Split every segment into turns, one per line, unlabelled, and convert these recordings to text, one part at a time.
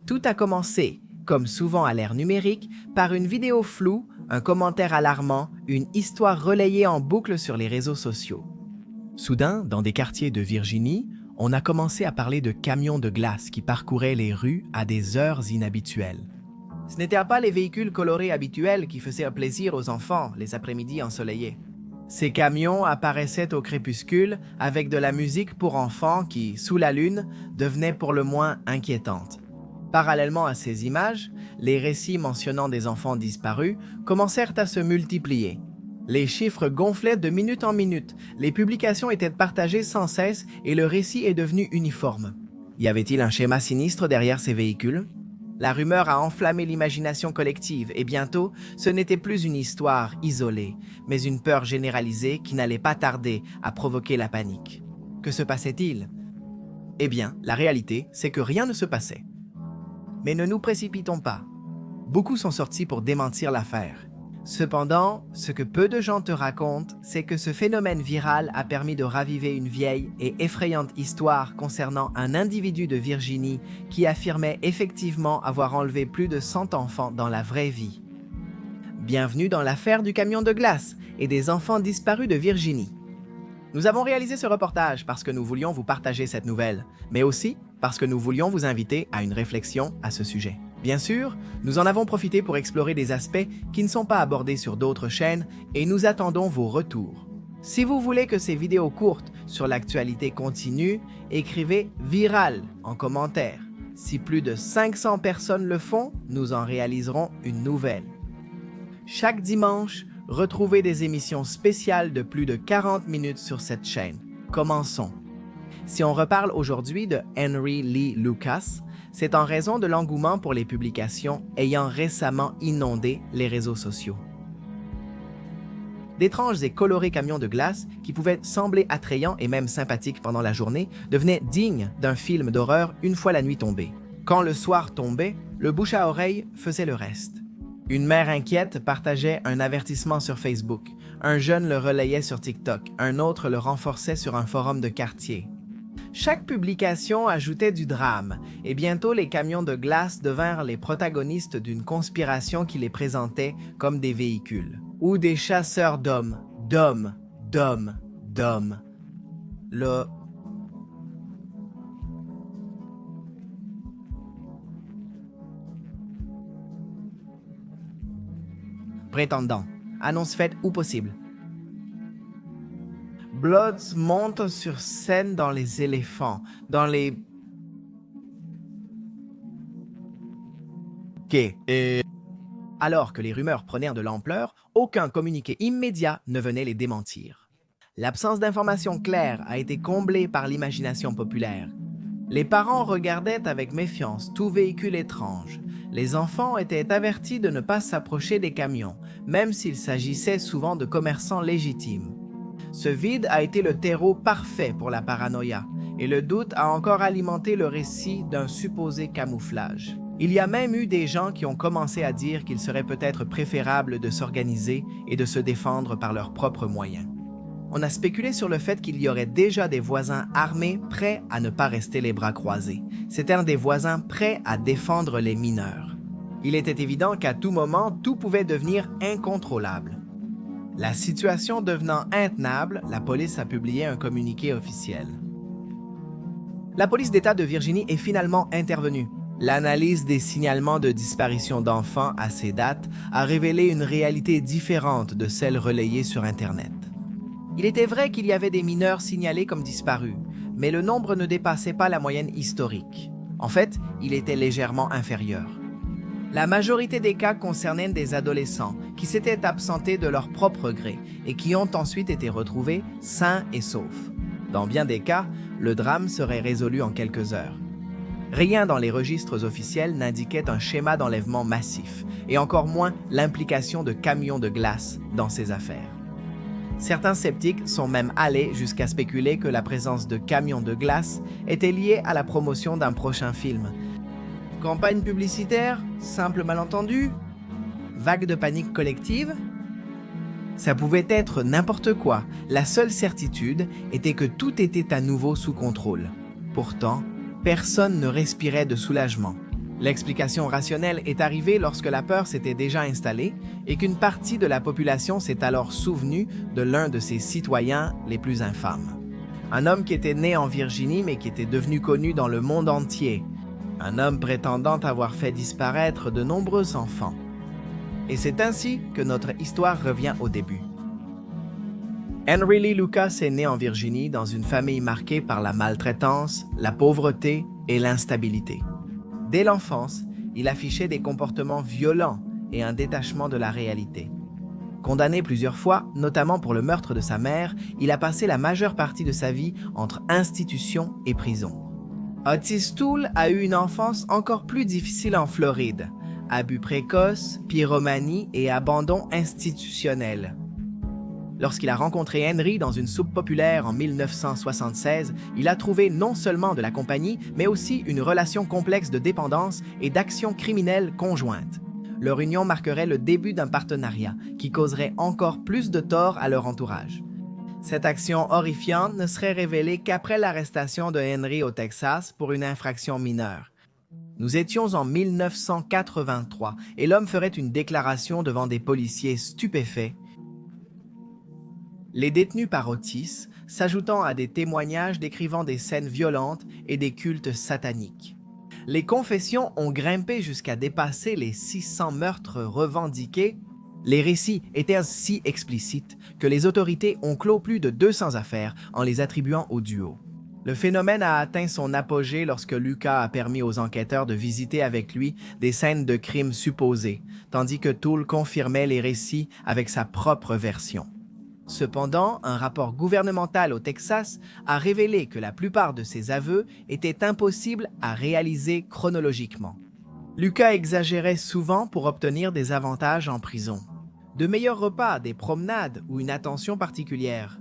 Tout a commencé, comme souvent à l'ère numérique, par une vidéo floue, un commentaire alarmant, une histoire relayée en boucle sur les réseaux sociaux. Soudain, dans des quartiers de Virginie, on a commencé à parler de camions de glace qui parcouraient les rues à des heures inhabituelles. Ce n'étaient pas les véhicules colorés habituels qui faisaient plaisir aux enfants les après-midi ensoleillés. Ces camions apparaissaient au crépuscule avec de la musique pour enfants qui, sous la lune, devenait pour le moins inquiétante. Parallèlement à ces images, les récits mentionnant des enfants disparus commencèrent à se multiplier. Les chiffres gonflaient de minute en minute, les publications étaient partagées sans cesse et le récit est devenu uniforme. Y avait-il un schéma sinistre derrière ces véhicules? La rumeur a enflammé l'imagination collective et bientôt, ce n'était plus une histoire isolée, mais une peur généralisée qui n'allait pas tarder à provoquer la panique. Que se passait-il? Eh bien, la réalité, c'est que rien ne se passait. Mais ne nous précipitons pas. Beaucoup sont sortis pour démentir l'affaire. Cependant, ce que peu de gens te racontent, c'est que ce phénomène viral a permis de raviver une vieille et effrayante histoire concernant un individu de Virginie qui affirmait effectivement avoir enlevé plus de 100 enfants dans la vraie vie. Bienvenue dans l'affaire du camion de glace et des enfants disparus de Virginie. Nous avons réalisé ce reportage parce que nous voulions vous partager cette nouvelle, mais aussi parce que nous voulions vous inviter à une réflexion à ce sujet. Bien sûr, nous en avons profité pour explorer des aspects qui ne sont pas abordés sur d'autres chaînes et nous attendons vos retours. Si vous voulez que ces vidéos courtes sur l'actualité continuent, écrivez « viral » en commentaire. Si plus de 500 personnes le font, nous en réaliserons une nouvelle. Chaque dimanche, retrouvez des émissions spéciales de plus de 40 minutes sur cette chaîne. Commençons. Si on reparle aujourd'hui de Henry Lee Lucas, c'est en raison de l'engouement pour les publications ayant récemment inondé les réseaux sociaux. D'étranges et colorés camions de glace qui pouvaient sembler attrayants et même sympathiques pendant la journée devenaient dignes d'un film d'horreur une fois la nuit tombée. Quand le soir tombait, le bouche à oreille faisait le reste. Une mère inquiète partageait un avertissement sur Facebook, un jeune le relayait sur TikTok, un autre le renforçait sur un forum de quartier. Chaque publication ajoutait du drame, et bientôt les camions de glace devinrent les protagonistes d'une conspiration qui les présentait comme des véhicules, ou des chasseurs d'hommes. Prétendant, annonce faite ou possible. Bloods monte sur scène dans les éléphants, dans les... Alors que les rumeurs prenaient de l'ampleur, aucun communiqué immédiat ne venait les démentir. L'absence d'informations claires a été comblée par l'imagination populaire. Les parents regardaient avec méfiance tout véhicule étrange. Les enfants étaient avertis de ne pas s'approcher des camions, même s'il s'agissait souvent de commerçants légitimes. Ce vide a été le terreau parfait pour la paranoïa, et le doute a encore alimenté le récit d'un supposé camouflage. Il y a même eu des gens qui ont commencé à dire qu'il serait peut-être préférable de s'organiser et de se défendre par leurs propres moyens. On a spéculé sur le fait qu'il y aurait déjà des voisins armés prêts à ne pas rester les bras croisés. C'étaient des voisins prêts à défendre les mineurs. Il était évident qu'à tout moment, tout pouvait devenir incontrôlable. La situation devenant intenable, la police a publié un communiqué officiel. La police d'État de Virginie est finalement intervenue. L'analyse des signalements de disparition d'enfants à ces dates a révélé une réalité différente de celle relayée sur Internet. Il était vrai qu'il y avait des mineurs signalés comme disparus, mais le nombre ne dépassait pas la moyenne historique. En fait, il était légèrement inférieur. La majorité des cas concernaient des adolescents qui s'étaient absentés de leur propre gré et qui ont ensuite été retrouvés sains et saufs. Dans bien des cas, le drame serait résolu en quelques heures. Rien dans les registres officiels n'indiquait un schéma d'enlèvement massif et encore moins l'implication de camions de glace dans ces affaires. Certains sceptiques sont même allés jusqu'à spéculer que la présence de camions de glace était liée à la promotion d'un prochain film. Campagne publicitaire? Simple malentendu? Vague de panique collective? Ça pouvait être n'importe quoi. La seule certitude était que tout était à nouveau sous contrôle. Pourtant, personne ne respirait de soulagement. L'explication rationnelle est arrivée lorsque la peur s'était déjà installée et qu'une partie de la population s'est alors souvenue de l'un de ses citoyens les plus infâmes. Un homme qui était né en Virginie mais qui était devenu connu dans le monde entier. Un homme prétendant avoir fait disparaître de nombreux enfants. Et c'est ainsi que notre histoire revient au début. Henry Lee Lucas est né en Virginie dans une famille marquée par la maltraitance, la pauvreté et l'instabilité. Dès l'enfance, il affichait des comportements violents et un détachement de la réalité. Condamné plusieurs fois, notamment pour le meurtre de sa mère, il a passé la majeure partie de sa vie entre institution et prison. Otis Toole a eu une enfance encore plus difficile en Floride. Abus précoces, pyromanie et abandon institutionnel. Lorsqu'il a rencontré Henry dans une soupe populaire en 1976, il a trouvé non seulement de la compagnie, mais aussi une relation complexe de dépendance et d'action criminelle conjointe. Leur union marquerait le début d'un partenariat qui causerait encore plus de tort à leur entourage. Cette action horrifiante ne serait révélée qu'après l'arrestation de Henry au Texas pour une infraction mineure. Nous étions en 1983 et l'homme ferait une déclaration devant des policiers stupéfaits. Les détenus par Otis, s'ajoutant à des témoignages décrivant des scènes violentes et des cultes sataniques. Les confessions ont grimpé jusqu'à dépasser les 600 meurtres revendiqués. Les récits étaient si explicites que les autorités ont clos plus de 200 affaires en les attribuant au duo. Le phénomène a atteint son apogée lorsque Lucas a permis aux enquêteurs de visiter avec lui des scènes de crimes supposés, tandis que Toole confirmait les récits avec sa propre version. Cependant, un rapport gouvernemental au Texas a révélé que la plupart de ces aveux étaient impossibles à réaliser chronologiquement. Lucas exagérait souvent pour obtenir des avantages en prison. De meilleurs repas, des promenades ou une attention particulière.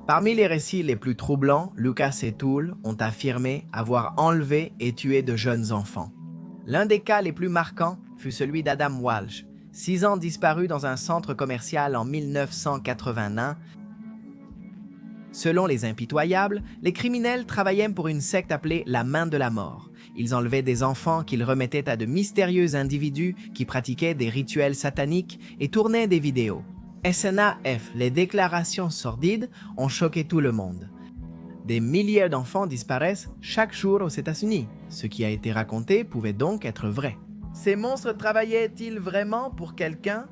Parmi les récits les plus troublants, Lucas et Toole ont affirmé avoir enlevé et tué de jeunes enfants. L'un des cas les plus marquants fut celui d'Adam Walsh, 6 ans disparu dans un centre commercial en 1981. Selon les impitoyables, les criminels travaillaient pour une secte appelée la Main de la Mort. Ils enlevaient des enfants qu'ils remettaient à de mystérieux individus qui pratiquaient des rituels sataniques et tournaient des vidéos. SNAF, les déclarations sordides ont choqué tout le monde. Des milliers d'enfants disparaissent chaque jour aux États-Unis. Ce qui a été raconté pouvait donc être vrai. Ces monstres travaillaient-ils vraiment pour quelqu'un?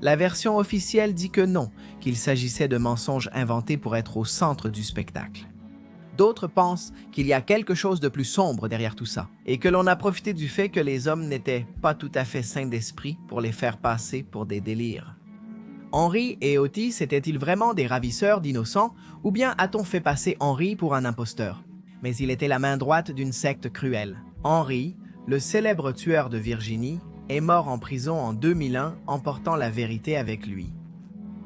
La version officielle dit que non, qu'il s'agissait de mensonges inventés pour être au centre du spectacle. D'autres pensent qu'il y a quelque chose de plus sombre derrière tout ça, et que l'on a profité du fait que les hommes n'étaient pas tout à fait sains d'esprit pour les faire passer pour des délires. Henry et Otis étaient-ils vraiment des ravisseurs d'innocents, ou bien a-t-on fait passer Henry pour un imposteur? Mais il était la main droite d'une secte cruelle. Henry, le célèbre tueur de Virginie, est mort en prison en 2001, emportant la vérité avec lui.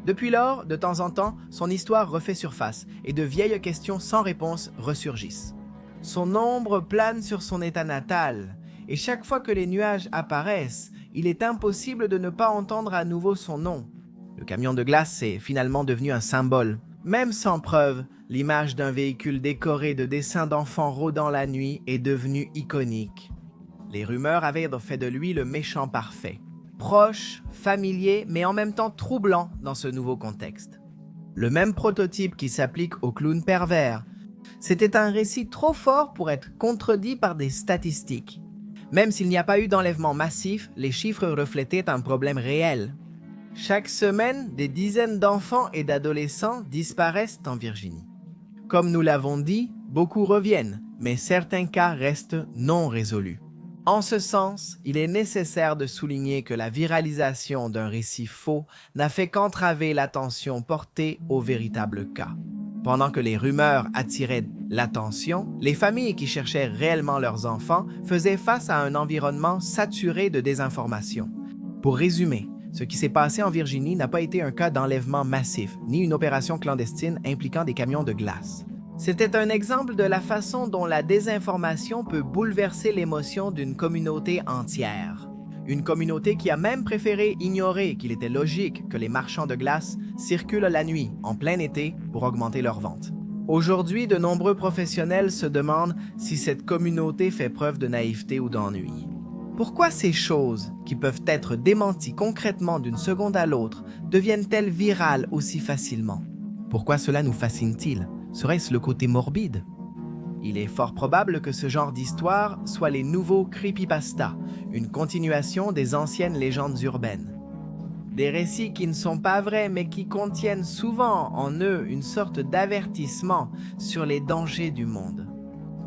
Depuis lors, de temps en temps, son histoire refait surface et de vieilles questions sans réponse ressurgissent. Son ombre plane sur son état natal, et chaque fois que les nuages apparaissent, il est impossible de ne pas entendre à nouveau son nom. Le camion de glace est finalement devenu un symbole. Même sans preuve, l'image d'un véhicule décoré de dessins d'enfants rôdant la nuit est devenue iconique. Les rumeurs avaient fait de lui le méchant parfait. Proche, familier, mais en même temps troublant dans ce nouveau contexte. Le même prototype qui s'applique au clown pervers. C'était un récit trop fort pour être contredit par des statistiques. Même s'il n'y a pas eu d'enlèvement massif, les chiffres reflétaient un problème réel. Chaque semaine, des dizaines d'enfants et d'adolescents disparaissent en Virginie. Comme nous l'avons dit, beaucoup reviennent, mais certains cas restent non résolus. En ce sens, il est nécessaire de souligner que la viralisation d'un récit faux n'a fait qu'entraver l'attention portée au véritable cas. Pendant que les rumeurs attiraient l'attention, les familles qui cherchaient réellement leurs enfants faisaient face à un environnement saturé de désinformation. Pour résumer, ce qui s'est passé en Virginie n'a pas été un cas d'enlèvement massif, ni une opération clandestine impliquant des camions de glace. C'était un exemple de la façon dont la désinformation peut bouleverser l'émotion d'une communauté entière. Une communauté qui a même préféré ignorer qu'il était logique que les marchands de glace circulent la nuit, en plein été, pour augmenter leurs ventes. Aujourd'hui, de nombreux professionnels se demandent si cette communauté fait preuve de naïveté ou d'ennui. Pourquoi ces choses, qui peuvent être démenties concrètement d'une seconde à l'autre, deviennent-elles virales aussi facilement? Pourquoi cela nous fascine-t-il? Serait-ce le côté morbide? Il est fort probable que ce genre d'histoire soit les nouveaux creepypasta, une continuation des anciennes légendes urbaines. Des récits qui ne sont pas vrais mais qui contiennent souvent en eux une sorte d'avertissement sur les dangers du monde.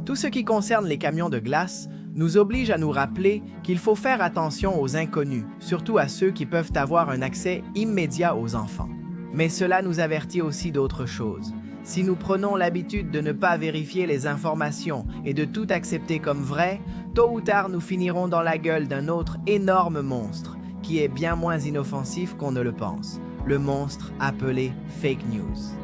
Tout ce qui concerne les camions de glace nous oblige à nous rappeler qu'il faut faire attention aux inconnus, surtout à ceux qui peuvent avoir un accès immédiat aux enfants. Mais cela nous avertit aussi d'autres choses. Si nous prenons l'habitude de ne pas vérifier les informations et de tout accepter comme vrai, tôt ou tard nous finirons dans la gueule d'un autre énorme monstre, qui est bien moins inoffensif qu'on ne le pense, le monstre appelé fake news.